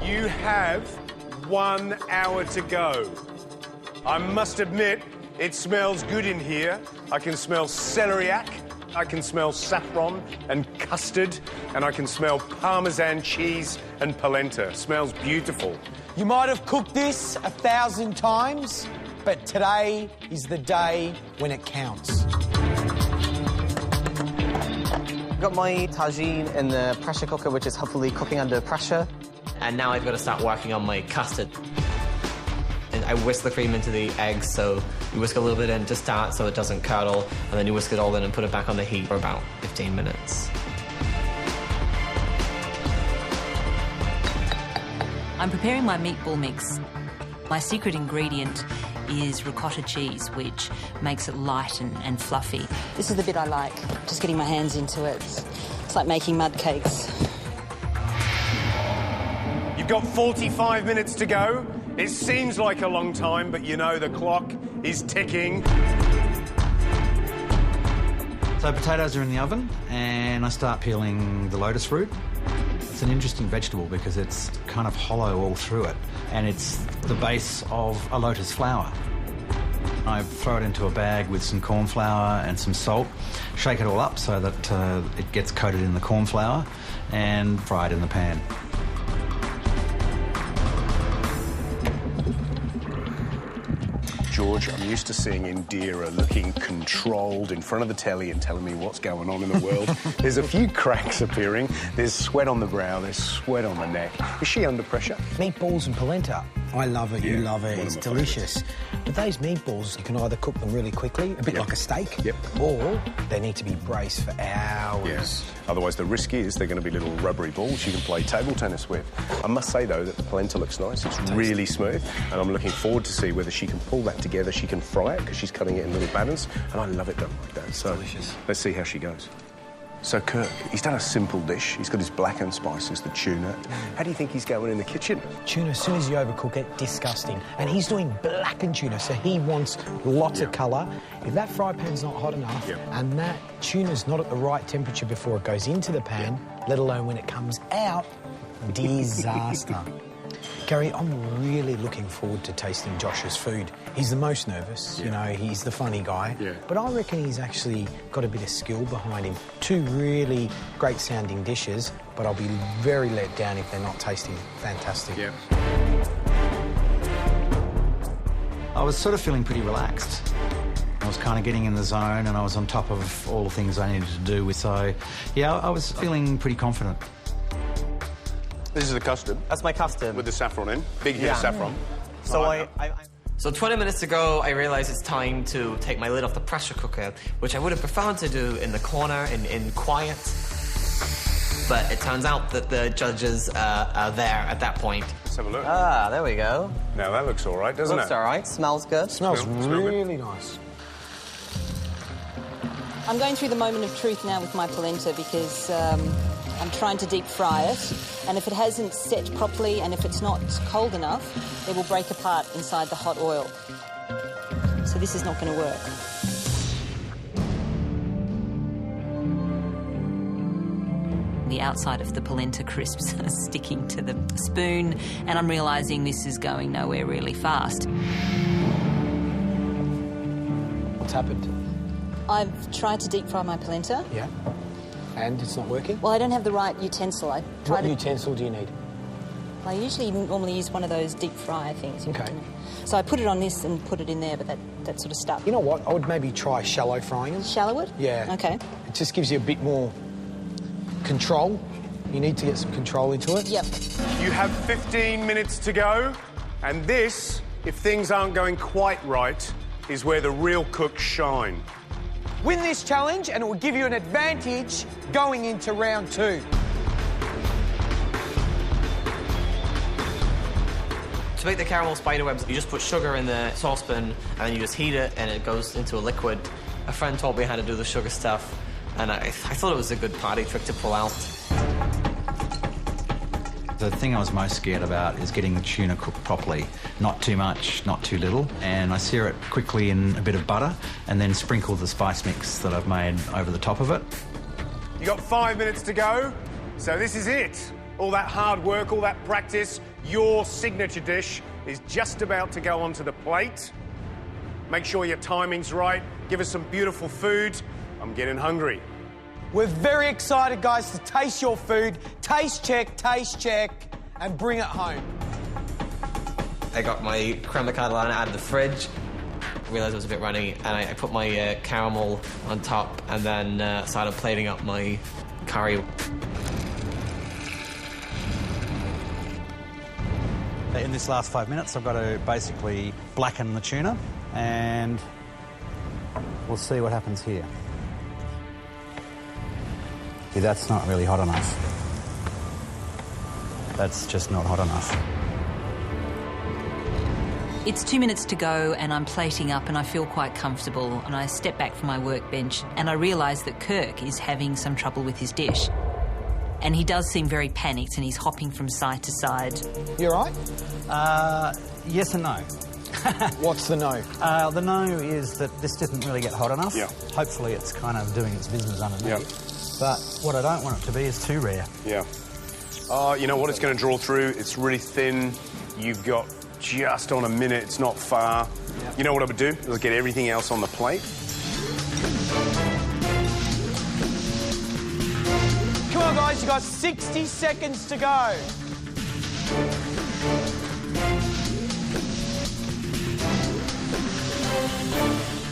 You have 1 hour to go. I must admit, it smells good in here. I can smell celeriac, I can smell saffron and custard, and I can smell Parmesan cheese and polenta. Smells beautiful. You might have cooked this 1,000 times, but today is the day when it counts. Got my tagine in the pressure cooker, which is hopefully cooking under pressure. And now I've got to start working on my custard. And I whisk the cream into the eggs, so you whisk a little bit in to start so it doesn't curdle, and then you whisk it all in and put it back on the heat for about 15 minutes. I'm preparing my meatball mix. My secret ingredient is ricotta cheese, which makes it light and fluffy. This is the bit I like, just getting my hands into it. It's like making mud cakes. You've got 45 minutes to go. It seems like a long time, but you know the clock is ticking. So potatoes are in the oven, and I start peeling the lotus fruit. It's an interesting vegetable because it's kind of hollow all through it, and it's the base of a lotus flower. I throw it into a bag with some corn flour and some salt, shake it all up so that it gets coated in the corn flour, and fry it in the pan. George, I'm used to seeing Indira looking controlled in front of the telly and telling me what's going on in the world. There's a few cracks appearing. There's sweat on the brow, there's sweat on the neck. Is she under pressure? Meatballs and polenta. I love it, you love it, one it's of my delicious. But those meatballs, you can either cook them really quickly, a bit like a steak, or they need to be braced for hours. Yes. Otherwise, the risk is they're going to be little rubbery balls you can play table tennis with. I must say, though, that the polenta looks nice. It's really smooth, and I'm looking forward to see whether she can pull that together. She can fry it, because she's cutting it in little batters, and I love it done like that. So delicious. Let's see how she goes. So, Kirk, he's done a simple dish. He's got his blackened spices, the tuna. How do you think he's going in the kitchen? Tuna, as soon as you overcook it, disgusting. And he's doing blackened tuna, so he wants lots of colour. If that fry pan's not hot enough and that tuna's not at the right temperature before it goes into the pan, let alone when it comes out, disaster. Gary, I'm really looking forward to tasting Josh's food. He's the most nervous, you know, he's the funny guy. But I reckon he's actually got a bit of skill behind him. 2 really great-sounding dishes, but I'll be very let down if they're not tasting fantastic. I was sort of feeling pretty relaxed. I was kind of getting in the zone, and I was on top of all the things I needed to do. So, yeah, I was feeling pretty confident. This is the custard. That's my custard. With the saffron in. Big hit of saffron. So So 20 minutes ago, I realised it's time to take my lid off the pressure cooker, which I would have preferred to do in the corner, in quiet. But it turns out that the judges are there at that point. Let's have a look. Ah, there we go. Now, that looks all right, doesn't Looks it? all right. Smells good. Smells really nice. I'm going through the moment of truth now with my polenta because I'm trying to deep fry it, and if it hasn't set properly and if it's not cold enough, it will break apart inside the hot oil. So this is not going to work. The outside of the polenta crisps are sticking to the spoon, and I'm realising this is going nowhere really fast. What's happened? I've tried to deep fry my polenta. Yeah. And it's not working? Well, I don't have the right utensil. What utensil do you need? I usually normally use one of those deep fryer things. Okay. So I put it on this and put it in there, but that sort of stuck. You know what? I would maybe try shallow frying them. Shallow it? Yeah. Okay. It just gives you a bit more control. You need to get some control into it. Yep. You have 15 minutes to go, and this, if things aren't going quite right, is where the real cooks shine. Win this challenge and it will give you an advantage going into round 2. To make the caramel spiderwebs, you just put sugar in the saucepan and then you just heat it and it goes into a liquid. A friend told me how to do the sugar stuff, and I thought it was a good party trick to pull out. The thing I was most scared about is getting the tuna cooked properly. Not too much, not too little. And I sear it quickly in a bit of butter and then sprinkle the spice mix that I've made over the top of it. You got 5 minutes to go, so this is it. all that hard work, all that practice, your signature dish is just about to go onto the plate. Make sure your timing's right. Give us some beautiful food. I'm getting hungry. We're very excited, guys, to taste your food. Taste check, and bring it home. I got my creme de catalana out of the fridge. Realised it was a bit runny, and I put my caramel on top, and then started plating up my curry. In this last 5 minutes, I've got to basically blacken the tuna, and we'll see what happens here. See, that's not really hot enough. That's just not hot enough. It's 2 minutes to go and I'm plating up and I feel quite comfortable, and I step back from my workbench and I realise that Kirk is having some trouble with his dish. And he does seem very panicked and he's hopping from side to side. You all right? Yes and no. What's the no? The no is that this didn't really get hot enough. Yeah. Hopefully it's kind of doing its business underneath. Yeah. But what I don't want it to be is too rare. Yeah. You know what? It's going to draw through. It's really thin. You've got just on a minute. It's not far. Yeah. You know what I would do? I'll get everything else on the plate. Come on, guys, you've got 60 seconds to go.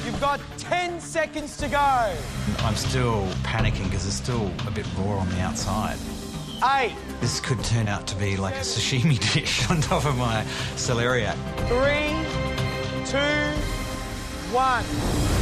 You've got 10 seconds to go. I'm still panicking because it's still a bit raw on the outside. 8. This could turn out to be like a sashimi dish on top of my celeriac. 3, 2, 1.